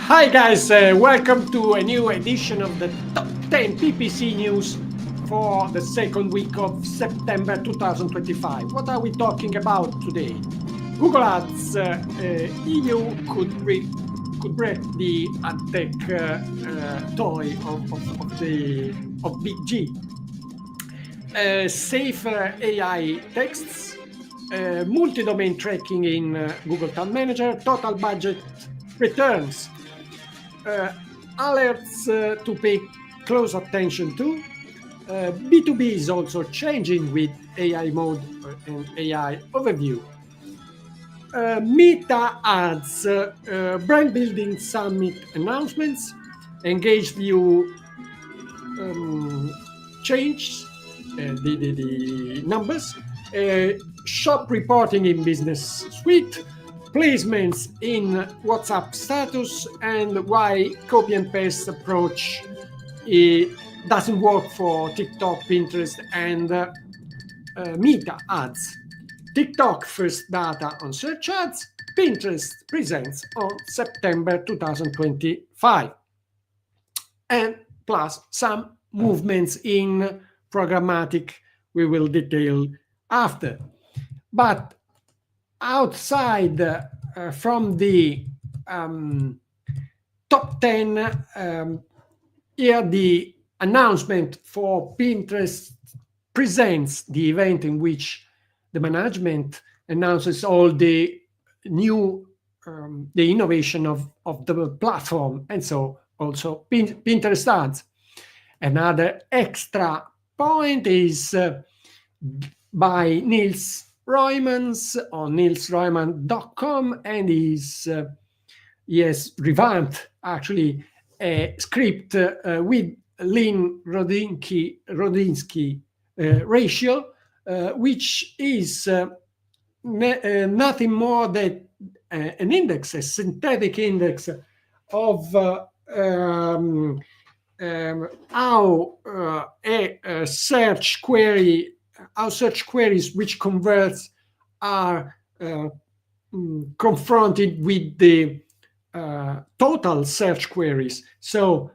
Hi guys, welcome to a new edition of the Top 10 PPC News for the second week of September 2025. What are we talking about today? Google Ads EU could break the AdTech toy of Big G. Safer AI texts, multi-domain tracking in Google Tag Manager, total budget returns, alerts to pay close attention to. B2B is also changing with AI mode and AI overview. Meta Ads, brand building summit announcements, engage view change the numbers, shop reporting in business suite, placements in WhatsApp status, and why copy and paste approach doesn't work for TikTok, Pinterest, and Meta Ads. TikTok first data on search ads, Pinterest presents on September 2025. And plus some movements in programmatic we will detail after. But outside from the top 10, here the announcement for Pinterest presents, the event in which the management announces all the new the innovation of the platform, and so also Pinterest ads. Another extra point is by Niels Roymans on nielsroyman.com, and he has revamped actually a script with lean Rodinsky ratio, which is nothing more than an index, a synthetic index of how a search query, how search queries which converts are confronted with the total search queries. So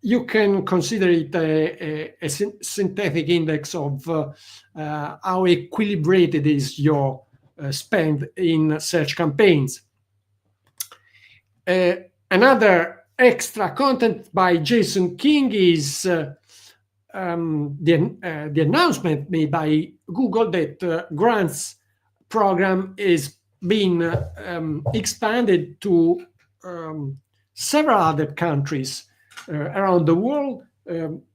you can consider it a synthetic index of how equilibrated is your spend in search campaigns. Another extra content by Jason King is the announcement made by Google that grants program is being expanded to several other countries around the world,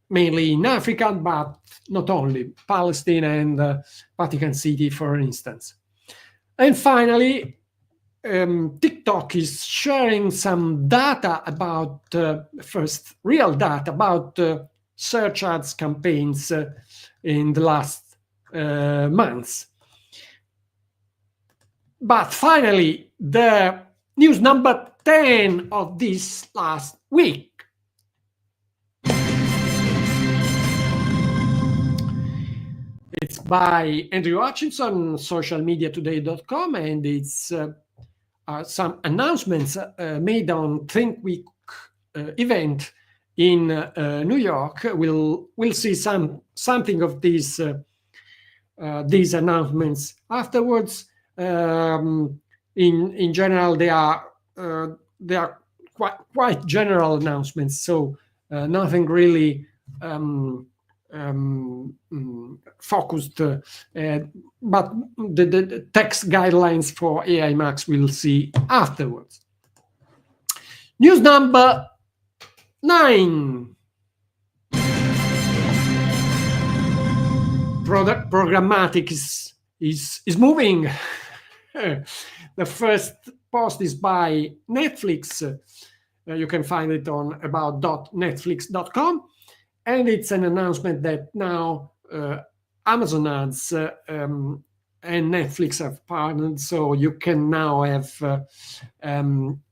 mainly in Africa, but not only, Palestine and Vatican City, for instance. And finally, TikTok is sharing some data about, first real data about search ads campaigns in the last months. But finally, the news number 10 of this last week. It's by Andrew Hutchinson, socialmediatoday.com, and it's some announcements made on Think Week event in New York. We'll see something of these announcements afterwards. In general, they are quite general announcements, so nothing really focused, but the text guidelines for AI Max we'll see afterwards. News number 9. Programmatic is moving. The first post is by Netflix. You can find it on about.netflix.com. And it's an announcement that now Amazon Ads and Netflix have partnered, so you can now have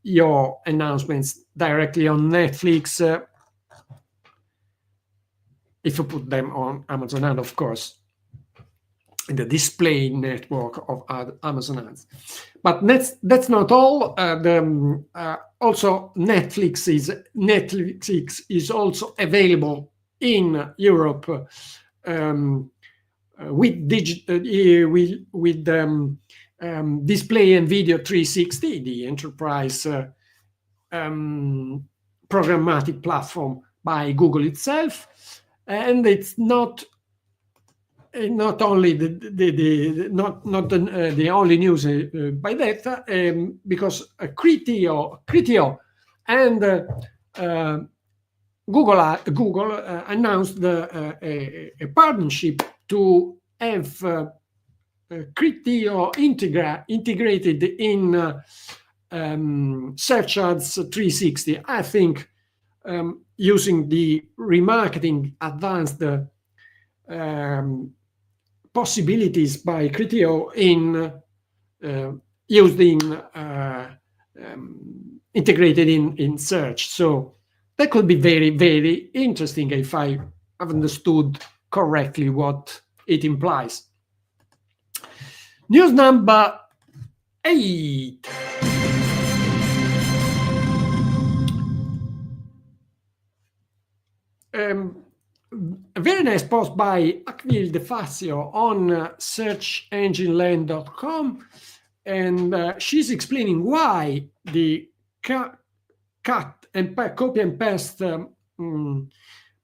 your announcements directly on Netflix if you put them on Amazon Ads, of course. the display network of Amazon ads. But that's not all. Also Netflix is also available in Europe with display and video 360, the enterprise programmatic platform by Google itself. And it's not only the only news by that, because Criteo and Google announced a partnership to have Criteo integrated in Search Ads 360. I think using the remarketing advanced possibilities by Criteo in integrated in search. So that could be very, very interesting if I have understood correctly what it implies. News number 8. A very nice post by Akvil De Fazio on searchengineland.com, and she's explaining why the cut and copy and paste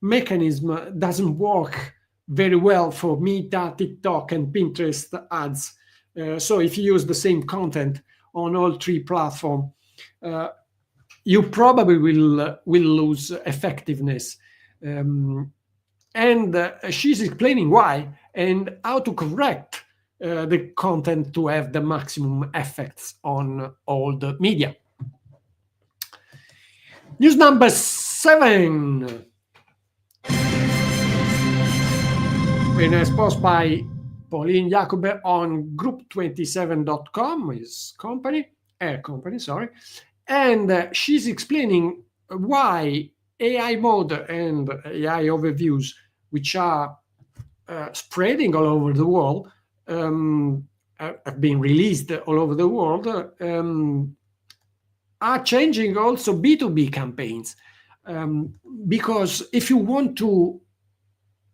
mechanism doesn't work very well for Meta, TikTok, and Pinterest ads. So if you use the same content on all three platforms, you probably will lose effectiveness. And she's explaining why and how to correct the content to have the maximum effects on all the media. News number 7. Very nice post by Pauline Jacobe on group27.com, his company, sorry. And she's explaining why AI mode and AI overviews, which are spreading all over the world, have been released all over the world, are changing also B2B campaigns. Because if you want to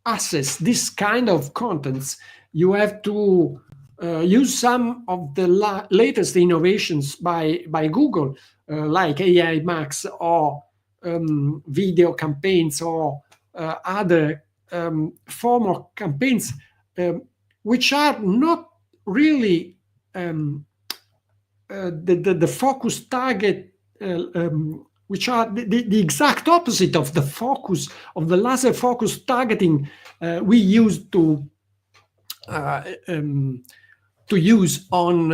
access this kind of contents, you have to use some of the latest innovations by Google, like AI Max or video campaigns or other form of campaigns, which are not really the focus target, which are the exact opposite of the focus of the laser focus targeting we used to use on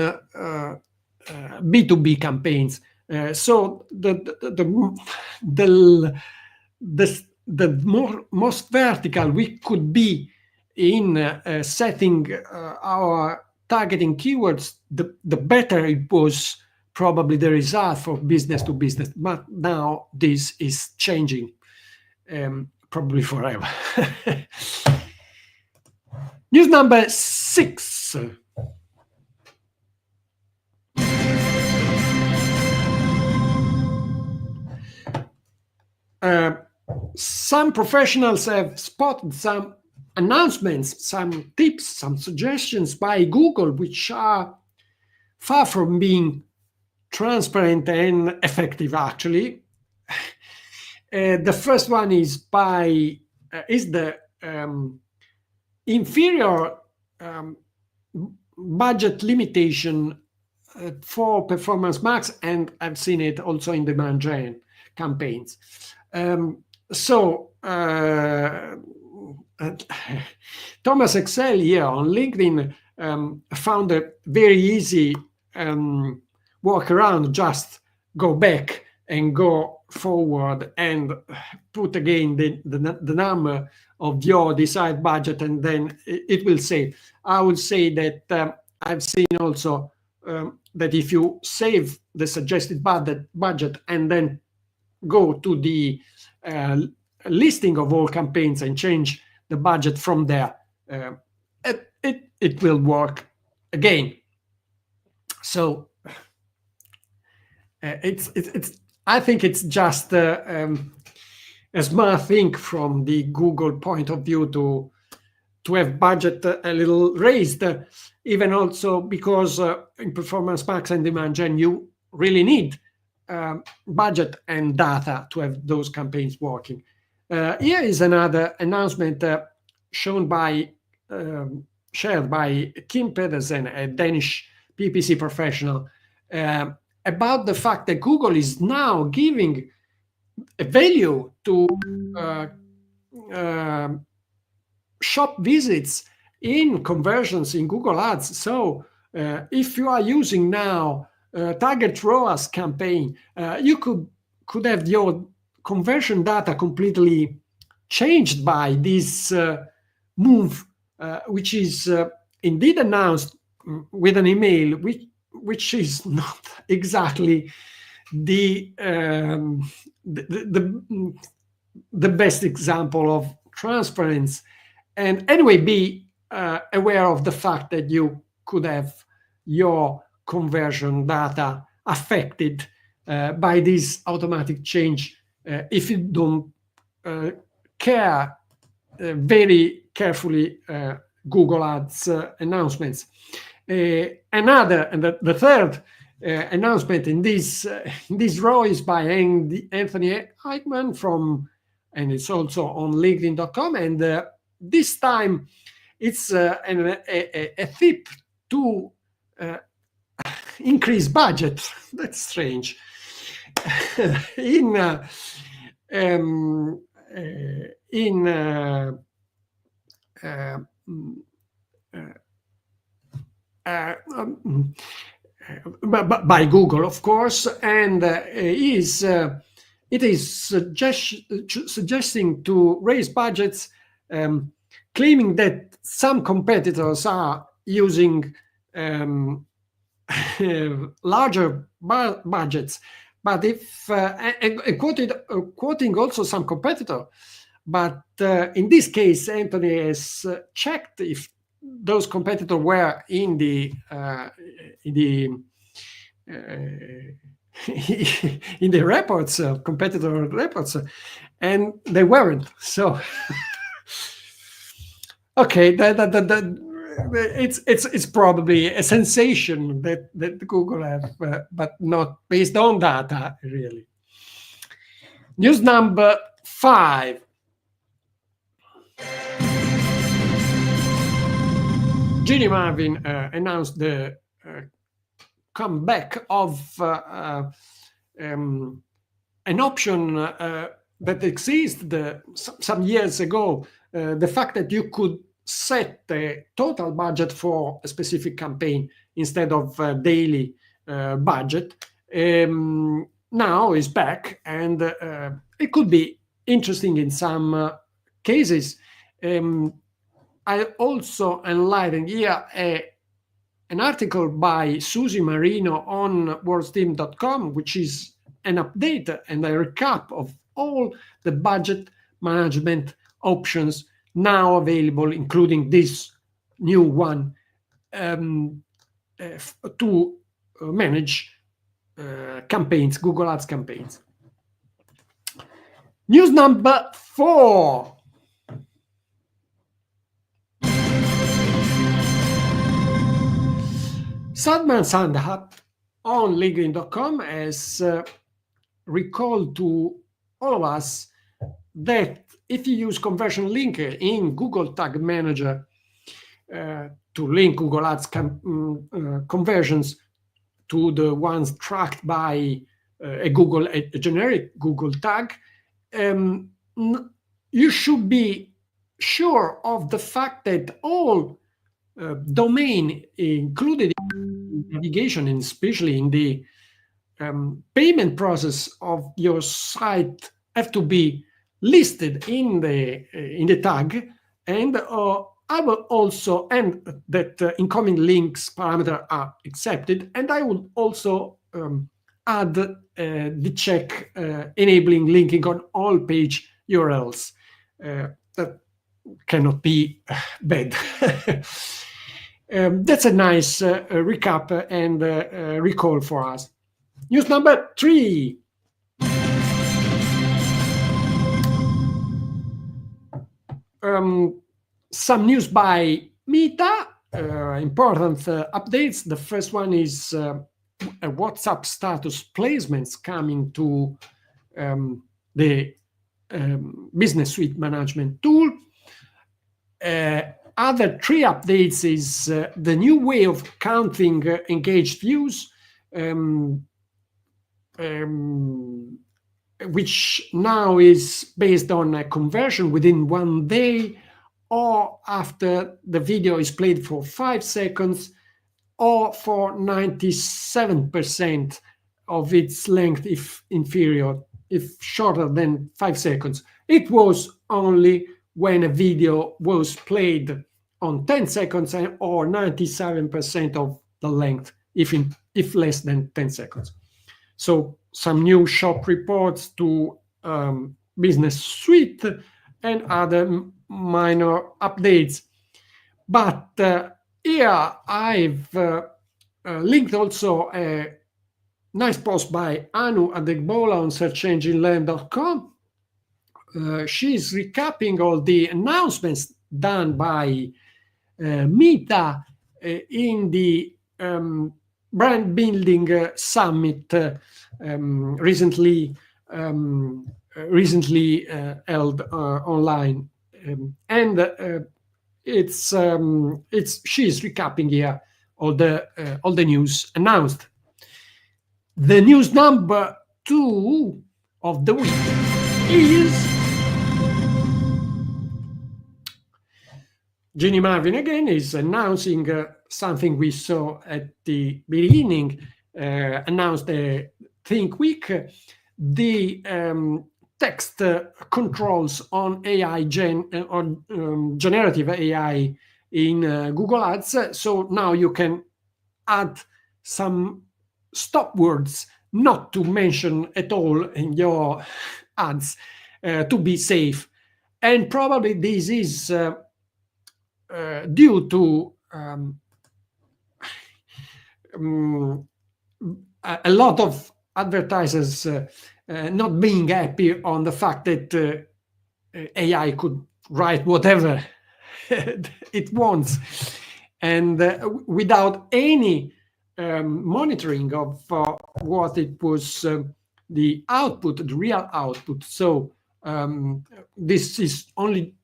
B2B campaigns. So the most vertical we could be in setting our targeting keywords, the better it was probably the result for business to business. But now this is changing, probably forever. News number 6. Some professionals have spotted some announcements, some tips, some suggestions by Google, which are far from being transparent and effective, actually. The first one is the inferior budget limitation for Performance Max, and I've seen it also in demand gen campaigns. Thomas Excel here on LinkedIn found a very easy workaround. Just go back and go forward and put again the number of your desired budget, and then it will save. I would say that I've seen also that if you save the suggested budget and then go to the listing of all campaigns and change the budget from there, it will work again. So I think it's just a smart thing from the Google point of view to have budget a little raised, even also because in Performance Max and Demand Gen you really need budget and data to have those campaigns working. Here is another announcement shared by Kim Pedersen, a Danish PPC professional, about the fact that Google is now giving a value to shop visits in conversions in Google Ads. So if you are using now target ROAS campaign, you could have your conversion data completely changed by this move, which is indeed announced with an email, which is not exactly the best example of transparency. And anyway, be aware of the fact that you could have your conversion data affected by this automatic change if you don't care very carefully Google Ads announcements. The third announcement in this row is by Anthony Eichmann and it's also on LinkedIn.com, and this time it's a tip to increase budget. That's strange. By Google, of course, and it is suggesting to raise budgets, claiming that some competitors are using larger budgets. But if quoting also some competitor, but in this case, Anthony has checked if those competitors were in the reports, competitor reports, and they weren't. So, okay, it's probably a sensation that Google have, but not based on data, really. News number 5. Ginny Marvin announced the comeback of an option that existed some years ago, the fact that you could set the total budget for a specific campaign instead of daily budget. Now is back, and it could be interesting in some cases. I also enlightened here an article by Susie Marino on WorldSteam.com, which is an update and a recap of all the budget management options now available, including this new one, to manage campaigns, Google Ads campaigns. News number 4. Sadman Sandhat on LinkedIn.com has recalled to all of us that if you use conversion linker in Google Tag Manager to link Google Ads conversions to the ones tracked by a generic Google tag, you should be sure of the fact that all domain included in navigation, and especially in the payment process of your site, have to be listed in the tag, and I will also, and that incoming links parameter are accepted, and I will also add the check enabling linking on all page URLs. That cannot be bad. That's a nice recap and recall for us. News number 3. Some news by Meta, important updates. The first one is a WhatsApp status placements coming to the Business Suite management tool. Other 3 updates is the new way of counting engaged views, which now is based on a conversion within 1 day, or after the video is played for 5 seconds, or for 97% of its length if inferior, if shorter than 5 seconds. It was only when a video was played on 10 seconds or 97% of the length if less than 10 seconds. So some new shop reports to Business Suite and other minor updates. But here I've linked also a nice post by Anu Adegbola on searchengineland.com. She's recapping all the announcements done by Meta in the brand building summit recently held online, and she's recapping here all the news announced. The news number 2 of the week is Ginny Marvin again is announcing something we saw at the beginning, announced a Think Week, the text controls on AI generative AI in Google Ads. So now you can add some stop words not to mention at all in your ads to be safe. And probably this is due to a lot of advertisers not being happy on the fact that AI could write whatever it wants, and without any monitoring of what it was, the output, the real output. So this is only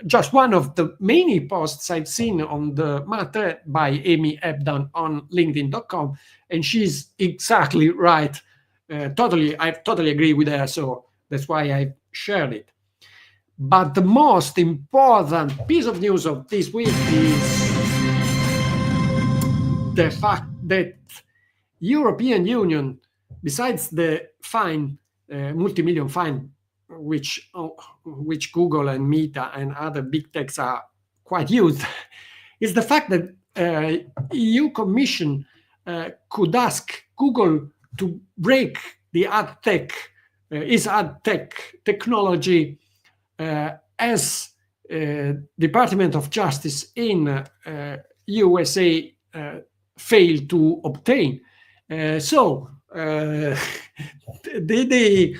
just one of the many posts I've seen on the matter by Amy Ebdon on LinkedIn.com, and she's exactly right. I totally agree with her, so that's why I shared it. But the most important piece of news of this week is the fact that European Union, besides the fine, multi-million fine, which Google and Meta and other big techs are quite used, is the fact that EU Commission could ask Google to break the ad tech technology as Department of Justice in USA failed to obtain. So they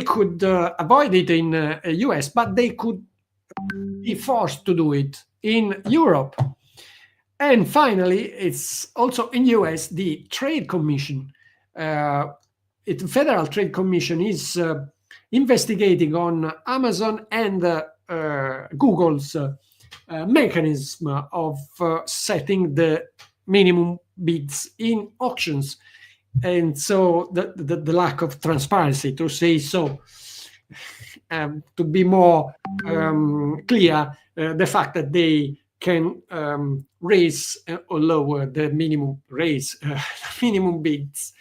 could avoid it in US, but they could be forced to do it in Europe. And finally, it's also in US, the Trade Commission, the Federal Trade Commission is investigating on Amazon and Google's mechanism of setting the minimum bids in auctions. And so the lack of transparency, to say so, to be more clear, the fact that they can raise or lower the minimum bids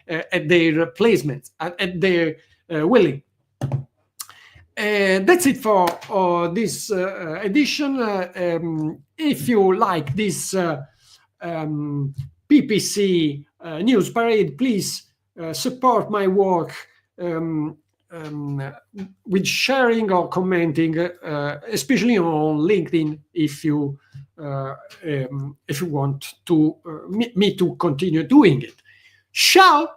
at their placements, at their willing. That's it for this edition. If you like this PPC News-Parade, please support my work with sharing or commenting, especially on LinkedIn if you if you want to me to continue doing it. Ciao!